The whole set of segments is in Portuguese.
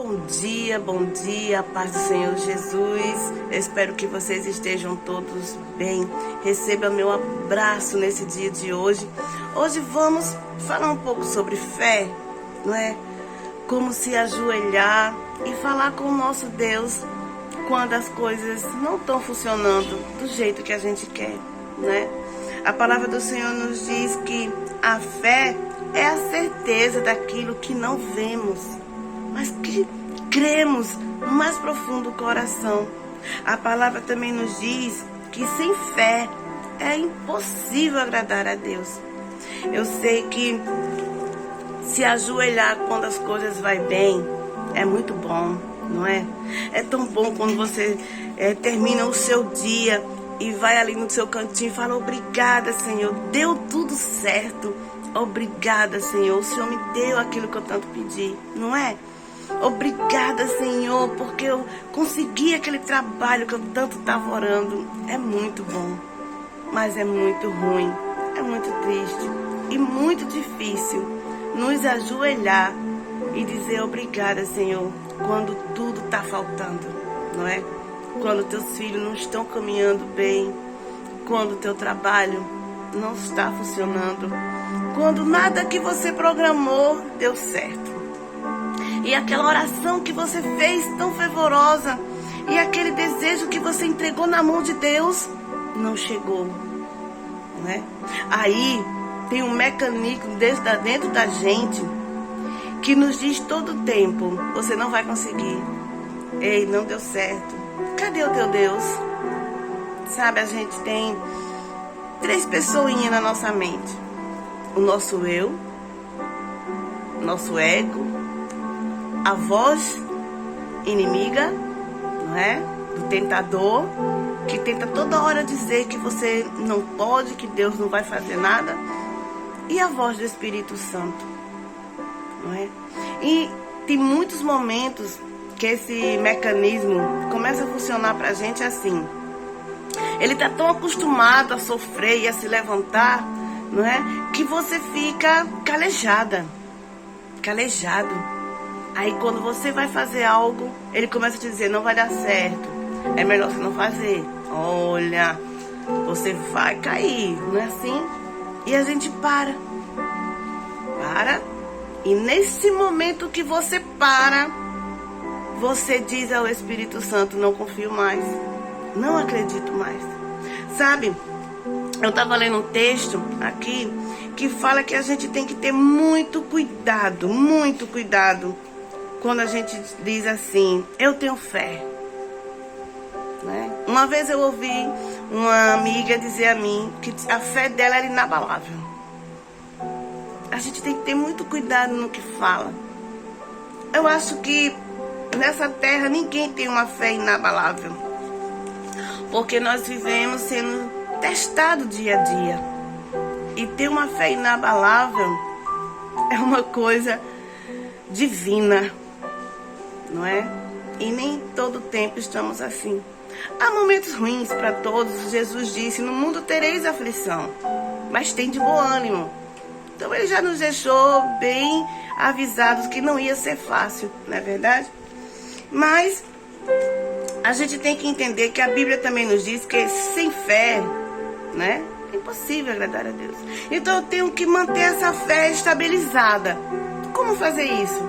Bom dia, paz do Senhor Jesus. Eu espero que vocês estejam todos bem. Receba meu abraço nesse dia de hoje. Hoje vamos falar um pouco sobre fé, não é? Como se ajoelhar e falar com o nosso Deus quando as coisas não estão funcionando do jeito que a gente quer, né? A palavra do Senhor nos diz que a fé é a certeza daquilo que não vemos, mas que cremos no mais profundo coração. A palavra também nos diz que sem fé é impossível agradar a Deus. Eu sei que se ajoelhar quando as coisas vão bem é muito bom, não é? É tão bom quando você termina o seu dia e vai ali no seu cantinho e fala: obrigada, Senhor, deu tudo certo. Obrigada, Senhor, o Senhor me deu aquilo que eu tanto pedi, não é? Obrigada, Senhor, porque eu consegui aquele trabalho que eu tanto estava orando. É muito bom, mas é muito ruim, é muito triste e muito difícil nos ajoelhar e dizer obrigada, Senhor, quando tudo está faltando, não é? Quando teus filhos não estão caminhando bem, quando teu trabalho não está funcionando, quando nada que você programou deu certo. E aquela oração que você fez tão fervorosa, e aquele desejo que você entregou na mão de Deus, não chegou, né? Aí tem um mecanismo dentro da gente que nos diz todo o tempo: você não vai conseguir. Ei, não deu certo. Cadê o teu Deus? Sabe, a gente tem 3 pessoinhas na nossa mente: o nosso eu, nosso ego, a voz inimiga, não é? Do tentador, que tenta toda hora dizer que você não pode, que Deus não vai fazer nada, e a voz do Espírito Santo, não é? E tem muitos momentos que esse mecanismo começa a funcionar pra gente assim. Ele tá tão acostumado a sofrer e a se levantar, não é? Que você fica calejado. Aí quando você vai fazer algo, ele começa a te dizer: não vai dar certo, é melhor você não fazer. Olha, você vai cair, não é assim? E a gente para. E nesse momento que você para, você diz ao Espírito Santo: não confio mais, não acredito mais. Sabe, eu estava lendo um texto aqui que fala que a gente tem que ter muito cuidado quando a gente diz assim: eu tenho fé, né? Uma vez eu ouvi uma amiga dizer a mim que a fé dela era inabalável. A gente tem que ter muito cuidado no que fala. Eu acho que nessa terra ninguém tem uma fé inabalável, porque nós vivemos sendo testados dia a dia. E ter uma fé inabalável é uma coisa divina, não é? E nem todo tempo estamos assim. Há momentos ruins para todos. Jesus disse: no mundo tereis aflição, mas tem de bom ânimo. Então ele já nos deixou bem avisados que não ia ser fácil, não é verdade? Mas a gente tem que entender que a Bíblia também nos diz que sem fé, né, é impossível agradar a Deus. Então eu tenho que manter essa fé estabilizada. Como fazer isso?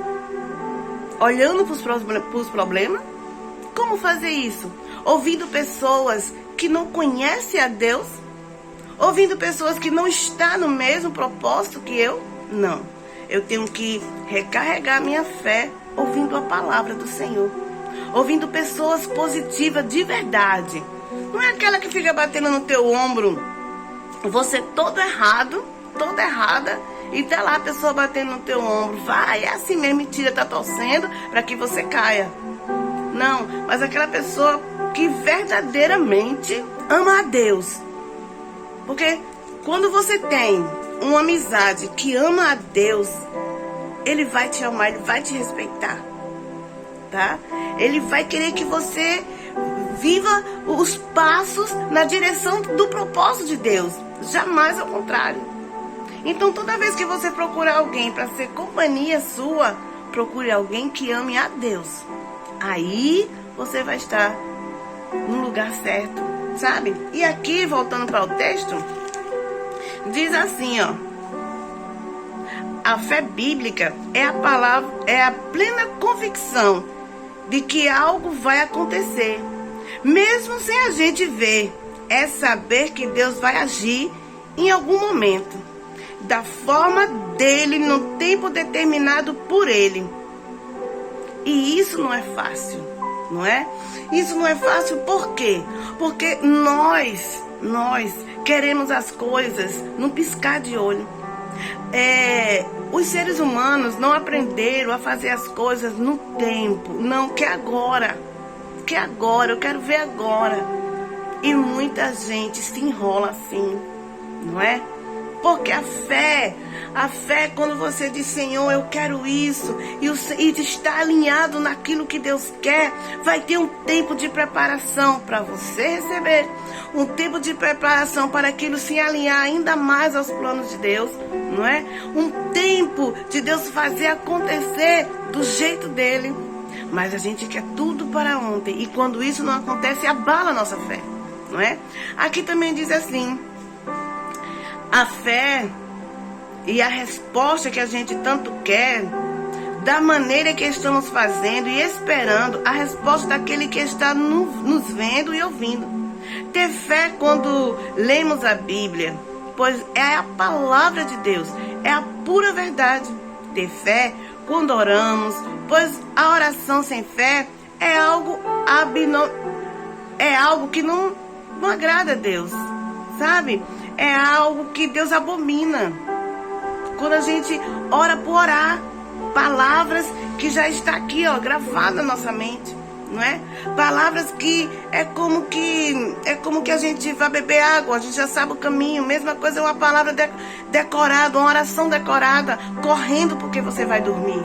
Olhando para os problemas? Como fazer isso? Ouvindo pessoas que não conhecem a Deus? Ouvindo pessoas que não estão no mesmo propósito que eu? Não. Eu tenho que recarregar minha fé ouvindo a palavra do Senhor. Ouvindo pessoas positivas de verdade. Não é aquela que fica batendo no teu ombro, você todo errada, e tá lá a pessoa batendo no teu ombro. Vai, é assim mesmo, mentira, tá torcendo para que você caia. Não, mas aquela pessoa que verdadeiramente ama a Deus. Porque quando você tem uma amizade que ama a Deus, ele vai te amar, ele vai te respeitar, tá? Ele vai querer que você viva os passos na direção do propósito de Deus, jamais ao contrário. Então toda vez que você procurar alguém para ser companhia sua, procure alguém que ame a Deus. Aí você vai estar no lugar certo, sabe? E aqui, voltando para o texto, diz assim, ó: a fé bíblica é a palavra, é a plena convicção de que algo vai acontecer, mesmo sem a gente ver. É saber que Deus vai agir em algum momento, da forma dele, no tempo determinado por ele. E isso não é fácil, não é? Isso não é fácil por quê? Porque nós queremos as coisas num piscar de olho. Os seres humanos não aprenderam a fazer as coisas no tempo. Não, que agora, eu quero ver agora. E muita gente se enrola assim, não é? Porque a fé é quando você diz, Senhor, eu quero isso, e está alinhado naquilo que Deus quer, vai ter um tempo de preparação para você receber, um tempo de preparação para aquilo se alinhar ainda mais aos planos de Deus, não é? Um tempo de Deus fazer acontecer do jeito dele. Mas a gente quer tudo para ontem, e quando isso não acontece, abala a nossa fé, não é? Aqui também diz assim: a fé e a resposta que a gente tanto quer, da maneira que estamos fazendo e esperando a resposta daquele que está nos vendo e ouvindo. Ter fé quando lemos a Bíblia, pois é a palavra de Deus, é a pura verdade. Ter fé quando oramos, pois a oração sem fé é algo que não agrada a Deus, sabe? É algo que Deus abomina. Quando a gente ora por orar, palavras que já está aqui, ó, gravada na nossa mente, não é? Palavras que é como que a gente vai beber água, a gente já sabe o caminho. Mesma coisa é uma palavra decorada, uma oração decorada, correndo porque você vai dormir.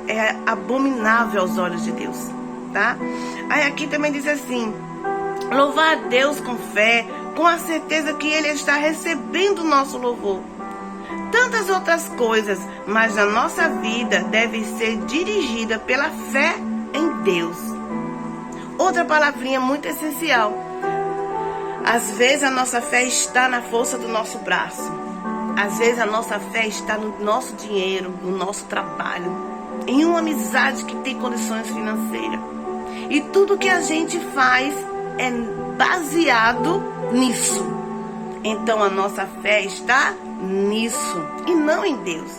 É abominável aos olhos de Deus, tá? Aí aqui também diz assim: louvar a Deus com fé, com a certeza que Ele está recebendo o nosso louvor. Tantas outras coisas, mas a nossa vida deve ser dirigida pela fé em Deus. Outra palavrinha muito essencial: às vezes a nossa fé está na força do nosso braço. Às vezes a nossa fé está no nosso dinheiro, no nosso trabalho, em uma amizade que tem condições financeiras. E tudo que a gente faz é baseado nisso. Então a nossa fé está nisso e não em Deus.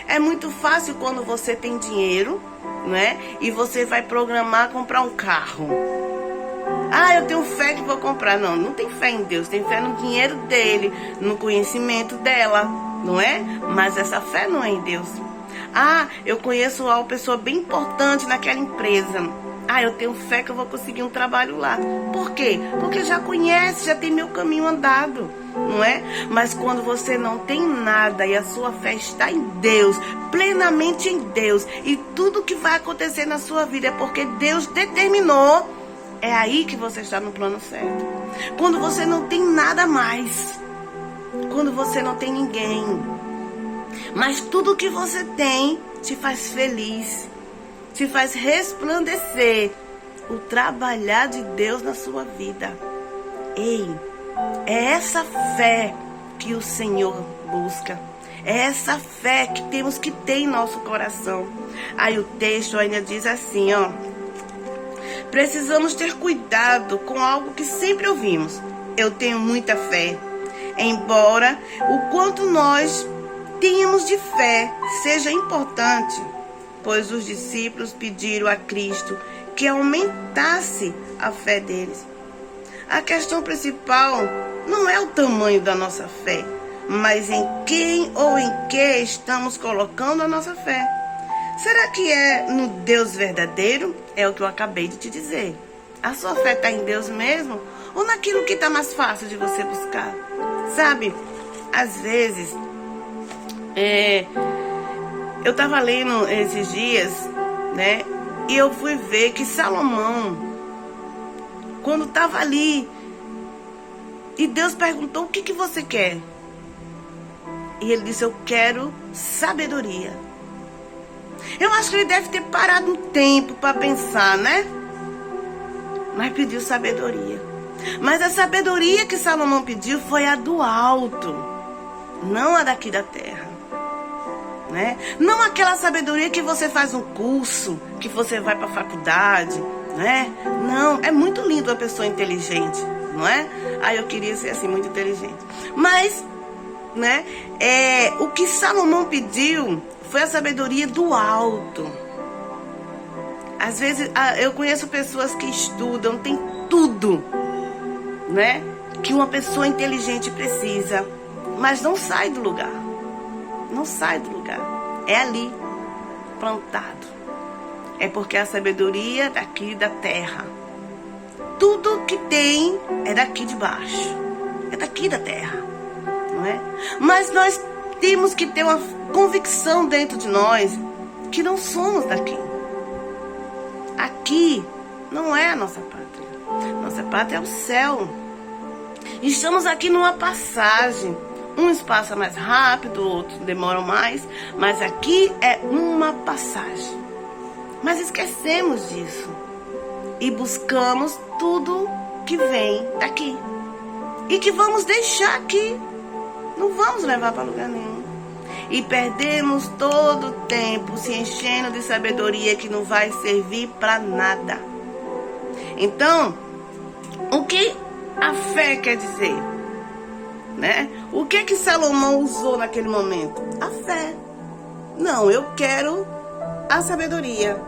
É muito fácil quando você tem dinheiro, não é? E você vai programar comprar um carro. Ah, eu tenho fé que vou comprar. Não, não tem fé em Deus, tem fé no dinheiro dele, no conhecimento dela, não é? Mas essa fé não é em Deus. Ah, eu conheço uma pessoa bem importante naquela empresa. Ah, eu tenho fé que eu vou conseguir um trabalho lá. Por quê? Porque já conhece, já tem meu caminho andado, não é? Mas quando você não tem nada e a sua fé está em Deus, plenamente em Deus, e tudo que vai acontecer na sua vida é porque Deus determinou, é aí que você está no plano certo. Quando você não tem nada mais, quando você não tem ninguém, mas tudo que você tem te faz feliz, te faz resplandecer o trabalhar de Deus na sua vida. Ei, é essa fé que o Senhor busca. É essa fé que temos que ter em nosso coração. Aí o texto ainda diz assim, ó: precisamos ter cuidado com algo que sempre ouvimos. Eu tenho muita fé. Embora o quanto nós tenhamos de fé seja importante, pois os discípulos pediram a Cristo que aumentasse a fé deles. A questão principal não é o tamanho da nossa fé, mas em quem ou em que estamos colocando a nossa fé. Será que é no Deus verdadeiro? É o que eu acabei de te dizer. A sua fé está em Deus mesmo? Ou naquilo que está mais fácil de você buscar? Sabe, às vezes, eu estava lendo esses dias, né? E eu fui ver que Salomão, quando estava ali, e Deus perguntou: o que você quer? E ele disse: eu quero sabedoria. Eu acho que ele deve ter parado um tempo para pensar, né? Mas pediu sabedoria. Mas a sabedoria que Salomão pediu foi a do alto, não a daqui da terra, né? Não aquela sabedoria que você faz um curso, que você vai para a faculdade, né? Não, é muito lindo uma pessoa inteligente, não é? Eu queria ser assim, muito inteligente. Mas, né? O que Salomão pediu foi a sabedoria do alto. Às vezes, eu conheço pessoas que estudam, tem tudo, né? Que uma pessoa inteligente precisa, mas não sai do lugar. Não sai do lugar. É ali, plantado. É porque a sabedoria daqui da terra. Tudo que tem é daqui de baixo. É daqui da terra, não é? Mas nós temos que ter uma convicção dentro de nós que não somos daqui. Aqui não é a nossa pátria. Nossa pátria é o céu. Estamos aqui numa passagem. Uns passam mais rápido, outros demoram mais. Mas aqui é uma passagem. Mas esquecemos disso. E buscamos tudo que vem daqui. E que vamos deixar aqui. Não vamos levar para lugar nenhum. E perdemos todo o tempo se enchendo de sabedoria que não vai servir para nada. Então, o que a fé quer dizer? Né? O que é que Salomão usou naquele momento? A fé. Não, eu quero a sabedoria.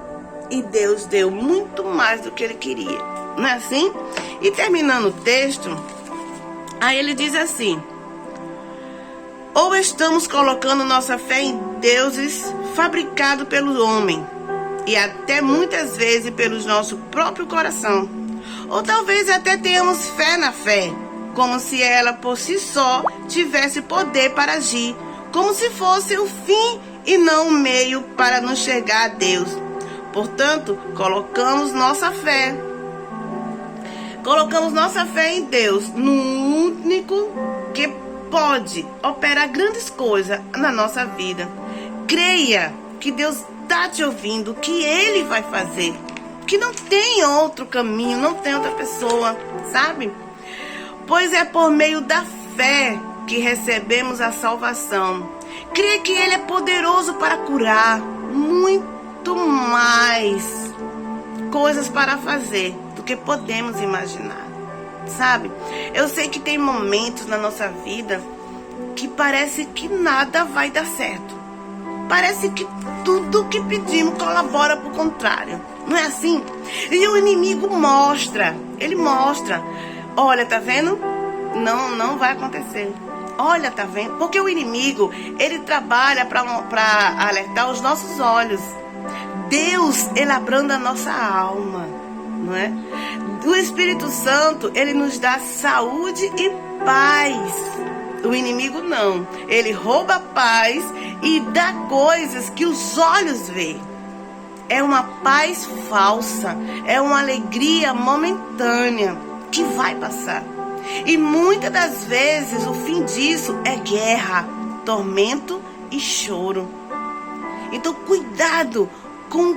E Deus deu muito mais do que ele queria. Não é assim? E terminando o texto, aí ele diz assim: ou estamos colocando nossa fé em deuses fabricados pelo homem, e até muitas vezes pelo nosso próprio coração. Ou talvez até tenhamos fé na fé, como se ela por si só tivesse poder para agir, como se fosse o fim e não o meio para nos chegar a Deus. Portanto, colocamos nossa fé em Deus, no único que pode operar grandes coisas na nossa vida. Creia que Deus está te ouvindo, que Ele vai fazer, que não tem outro caminho, não tem outra pessoa, sabe? Pois é por meio da fé que recebemos a salvação. Creia que Ele é poderoso para curar, muito mais coisas para fazer do que podemos imaginar, sabe? Eu sei que tem momentos na nossa vida que parece que nada vai dar certo. Parece que tudo que pedimos colabora para o contrário. Não é assim? E o inimigo ele mostra. Olha, tá vendo? Não vai acontecer. Olha, tá vendo? Porque o inimigo, ele trabalha para alertar os nossos olhos. Deus, ele abranda a nossa alma, não é? O Espírito Santo, ele nos dá saúde e paz. O inimigo não. Ele rouba a paz e dá coisas que os olhos veem. É uma paz falsa, é uma alegria momentânea que vai passar. E muitas das vezes o fim disso é guerra, tormento e choro. Então cuidado com